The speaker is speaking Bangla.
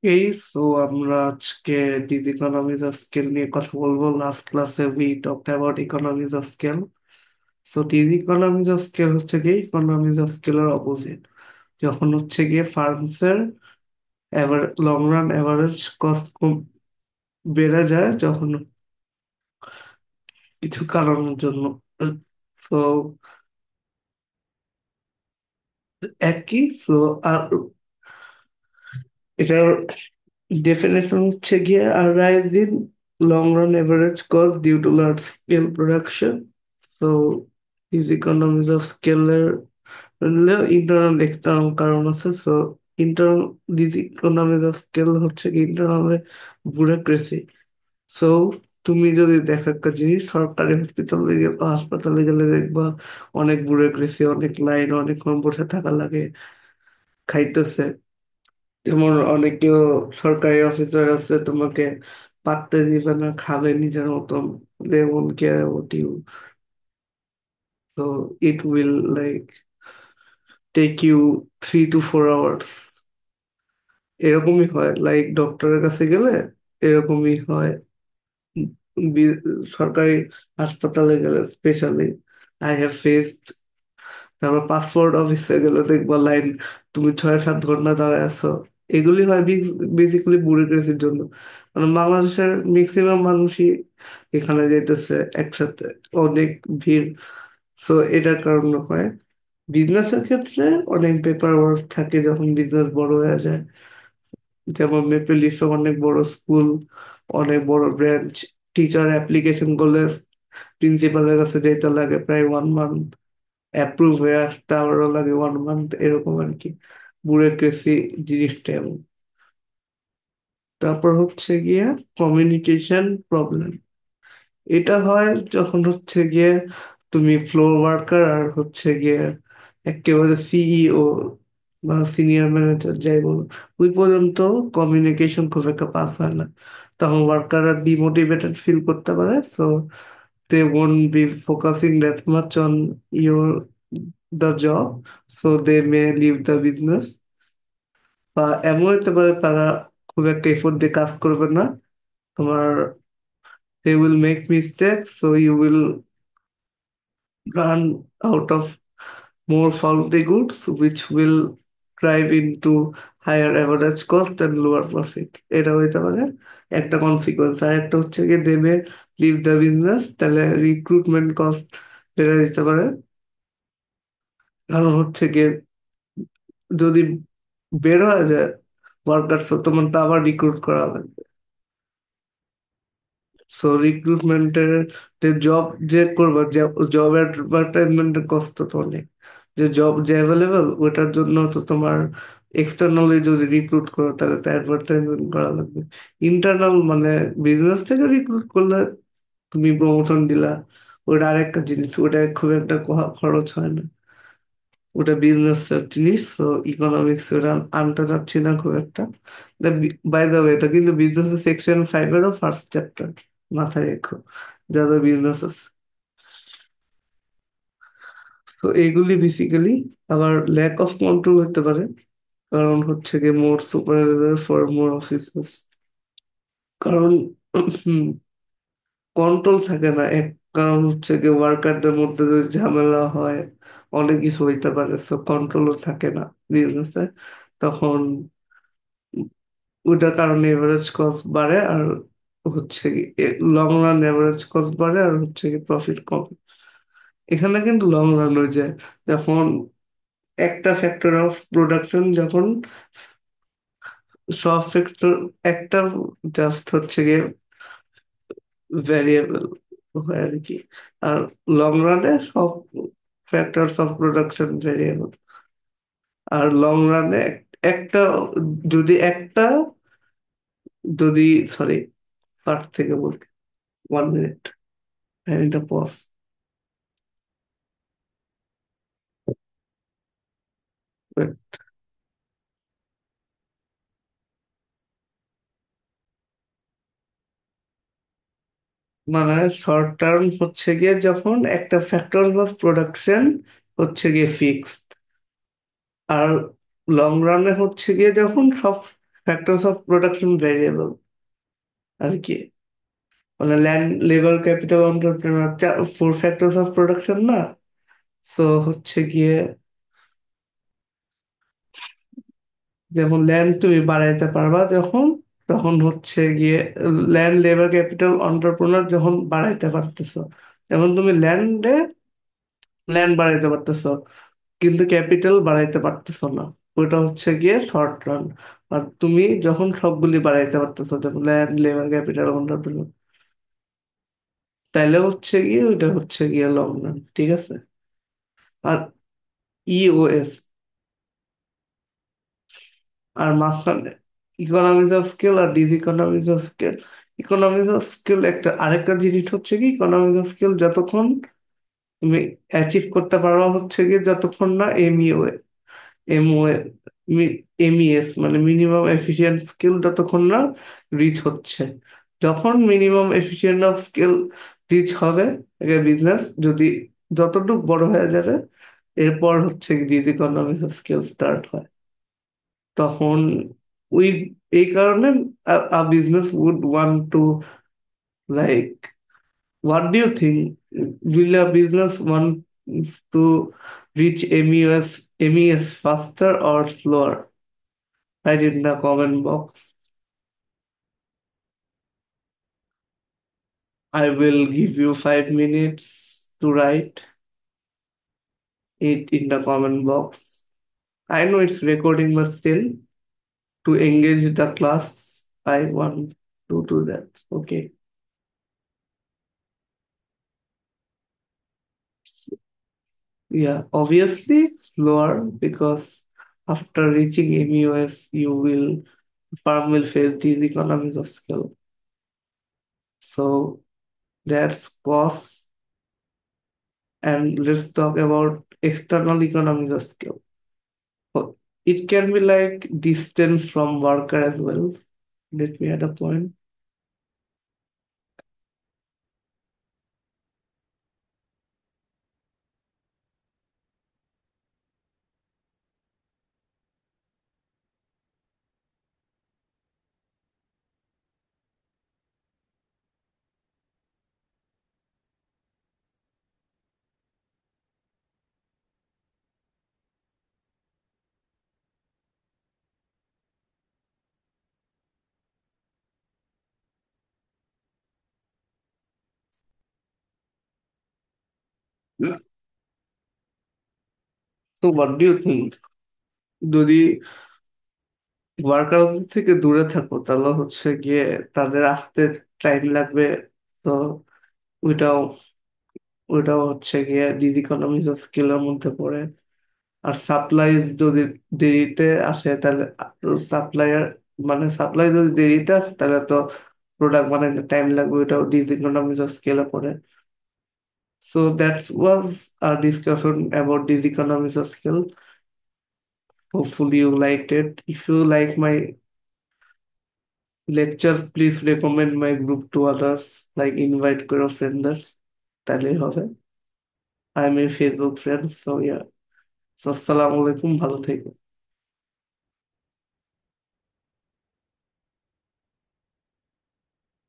এই সো আমরা আজকে দিস ইকোনমিজ অফ স্কেল নিয়ে কথা বলবো। লাস্ট ক্লাসে we talked about economies of scale. So this economies of scale হচ্ছে কি ইকোনমিজ অফ স্কেলের অপোজিট। যখন হচ্ছে গিয়ে ফার্মসের লং রান এভারেজ কস্ট বেড়ে যায়, যখন কিছু কারণের জন্য। তো একই সো আর এটার ডেফিনেশন হচ্ছে গিয়ে আর rise in long run average cost due to large scale production. তো ইজ ইকোনমিজ অফ স্কেলের ইন্টারনাল এক্সটার্নাল কারণ আছে। So internal this economies of scale হচ্ছে কি ইন্টারনাল ব্যুরোক্রেসি। সো তুমি যদি দেখো একটা জিনিস, সরকারি হাসপাতালে গেলে দেখবা অনেক ব্যুরোক্রেসি, অনেক লাইন, অনেকক্ষণ বসে থাকা লাগে খাইতেছে। যেমন অনেকেও সরকারি অফিসার আছে, তোমাকে পাত্তা দিবে না, খাবে নিজের মতন, they won't care about you. তো it will like take you 3 to 4 hours। এরকমই হয়, লাইক ডক্টরের কাছে গেলে এরকমই হয়। বি- সরকারি হাসপাতালে গেলে স্পেশালি আই হ্যাভ ফেসড। তারপর পাসপোর্ট অফিসে গেলে দেখবা লাইন, তুমি 6-7 ঘন্টা দাঁড়ায় আছো। এগুলি হয় বেসিক্যালি ব্যুরোক্রেসির জন্য। মানে বাংলাদেশের ম্যাক্সিমাম মানুষই এখানে যাইতেছে একসাথে, অনেক ভিড়। সো এটার কারণে হয়। বিজনেসের ক্ষেত্রে অনেক পেপার ওয়ার্ক থাকে যখন বিজনেস বড় হয়ে যায়। যেমন মেপল লিফে অনেক বড় স্কুল, অনেক বড় ব্রাঞ্চ। টিচার অ্যাপ্লিকেশন করলে প্রিন্সিপালের কাছে যেতে লাগে প্রায় 1 মান্থ, অ্যাপ্রুভ হয়ে আসতে আবারও লাগে 1 মান্থ, এরকম আর কি। ব্যুরোক্রেসি জিনিসটা এমন। তারপর হচ্ছে গিয়ে কমিউনিকেশন প্রবলেম। এটা হয় যখন হচ্ছে গিয়ে তুমি ফ্লোর ওয়ার্কার আর হচ্ছে গিয়ে একেবারে সিইও বা সিনিয়র ম্যানেজার যাই বলো, ওই পর্যন্ত কমিউনিকেশন খুব একটা পাস হয় না। তখন ওয়ার্কাররা ডিমোটিভেটেড ফিল করতে পারে। So they won't be focusing that much on your the job, so they may leave the business। বা এমন হতে পারে তারা খুব একটা এফোর্ট দিয়ে কাজ করবে না তোমার, they will make mistakes, so you will run out of more faulty goods, which will drive into higher average cost and lower profit। এটা হইতে পারে একটা কনসিকুয়েন্স। আর একটা হচ্ছে কি দেবে লিভ দ্য বিজনেস, তাহলে রিক্রুটমেন্ট কস্ট বেড়ে যেতে পারে। কারণ হচ্ছে কি যদি বের হয়ে যায় ওয়ার্কার্স, তখন তো আবার রিক্রুট করা লাগবে। সো রিক্রুটমেন্টের যে জব যে করবো, জব অ্যাডভার্টাইজমেন্টের কষ্ট তো অনেক। যে জব যে অ্যাভেলেবেল ওটার জন্য তো তোমার এক্সটার্নালি যদি রিক্রুট করো তাহলে তো অ্যাডভার্টাইজমেন্ট করা লাগবে। ইন্টারনাল মানে বিজনেস থেকে রিক্রুট করলে তুমি প্রমোশন দিলা, ওটা আরেকটা জিনিস, ওটা খুব একটা খরচ হয় না। ওটা বিজনেস জিনিস, তো ইকোনমিক্স ওটা আনতে চাচ্ছি না খুব একটা। বাই দ্য ওয়ে এটা কিন্তু বিজনেস সেকশন 5-এরও ফার্স্ট চ্যাপ্টার, মাথায় রেখো যাদের বিজনেস আছে। তো এইগুলি বেসিক্যালি আবার ল্যাক অফ কন্ট্রোল হতে পারে। কারণ হচ্ছে গিয়ে মোর সুপারভাইজার ফর মোর অফিসার্স। কারণ কন্ট্রোল থাকে না এক। কারণ হচ্ছে গিয়ে ওয়ার্কারদের মধ্যে যদি ঝামেলা হয়, অনেক কিছু হইতে পারে, সো কন্ট্রোলও থাকে না বিজনেসে। তখন ওটার কারণে এভারেজ কস্ট বাড়ে, আর হচ্ছে কি লং রান এভারেজ কস্ট বাড়ে, আর হচ্ছে কি প্রফিট কম। এখানে কিন্তু লং রান হয়ে যায় যখন একটা ফ্যাক্টর অফ প্রোডাকশন, যখন সব ফ্যাক্টর একটা জাস্ট হচ্ছে গিয়ে ভ্যারিয়েবল হয় আর কি। আর লং রানে সব ফ্যাক্টরস অফ প্রোডাকশন ভ্যারিয়েবল। আর লং রানে একটা যদি একটা যদি সরি পার্ট থেকে বলি, 1 মিনিট, এটা পজ। মানে শর্ট টার্ম হচ্ছে গিয়ে যখন একটা ফ্যাক্টর অফ প্রোডাকশন হচ্ছে গিয়ে ফিক্সড, আর লং রানে হচ্ছে গিয়ে যখন সব ফ্যাক্টরস অফ প্রোডাকশন ভেরিয়েবল আর কি, মানে land, labour, capital, entrepreneur, four factors of production না। সো হচ্ছে গিয়ে, যেমন ল্যান্ড তুমি বাড়াইতে পারবা যখন, তখন হচ্ছে গিয়ে ল্যান্ড, লেবার, ক্যাপিটাল, এন্টারপ্রেনার যখন বাড়াইতে পারতেছো, যেমন তুমি ল্যান্ড বাড়াইতে পারতেছো কিন্তু ক্যাপিটাল বাড়াইতে পারতেছো না, ওটা হচ্ছে গিয়ে শর্ট রান। আর তুমি যখন সবগুলি বাড়াইতে পারতেছো, যেমন ল্যান্ড, লেবার, ক্যাপিটাল, এন্টারপ্রেনার, তাইলে হচ্ছে গিয়ে ওইটা হচ্ছে গিয়ে লং রান, ঠিক আছে। আর ইওএস, আর মাঝখানে ইকোনমিক্স অফ স্কেল আর dis economics of scale. Economics of scale একটা, আরেকটা জিনিস হচ্ছে কি, ইকোনমিক্স অফ স্কেল যতক্ষণ তুমি অ্যাচিভ করতে পারবা হচ্ছে গিয়ে, যতক্ষণ না এমওএ এমইএস মানে মিনিমাম এফিসিয়েন্ট স্কেল যতক্ষণ না রিচ হচ্ছে। যখন minimum efficient of scale reach হবে, বিজনেস যদি যতটুকু বড় হয়ে যাবে, এরপর হচ্ছে dis economics of scale start হয়। তখন ওই, এই কারণে business would want to, like, what do you think, will a business want to reach MES faster or slower? Write in the comment box. I will give you 5 minutes to write it in the comment box. I know it's recording, but still, to engage the class, I want to do that. Okay. Yeah, obviously slower, because after reaching MEOS, firm will face these economies of scale. So that's cost. And let's talk about external economies of scale. So it can be like distance from worker as well. Let me add a point. So what do you think? যদি ওয়ার্কার থেকে দূরে থাকো, তাহলে হচ্ছে গিয়ে তাদের আসতে টাইম লাগবে। তো ওইটাও ওইটাও হচ্ছে গিয়ে ডিস ইকোনমিজ অফ স্কেলের মধ্যে পড়ে। আর সাপ্লাই যদি দেরিতে আসে, তাহলে সাপ্লাইয়ার, মানে সাপ্লাই যদি দেরিতে আসে, তাহলে তো প্রোডাক্ট বানাইতে টাইম লাগবে, ওটাও ডিস ইকোনমিজ অফ স্কেলে পড়ে। So that was our discussion about these economies of scale. Hopefully you liked it. If you like my lectures, please recommend my group to others, like invite করো friends, তাহলেই হবে। I'm a Facebook friend, so yeah. So আসসালামু আলাইকুম, ভালো থেকো।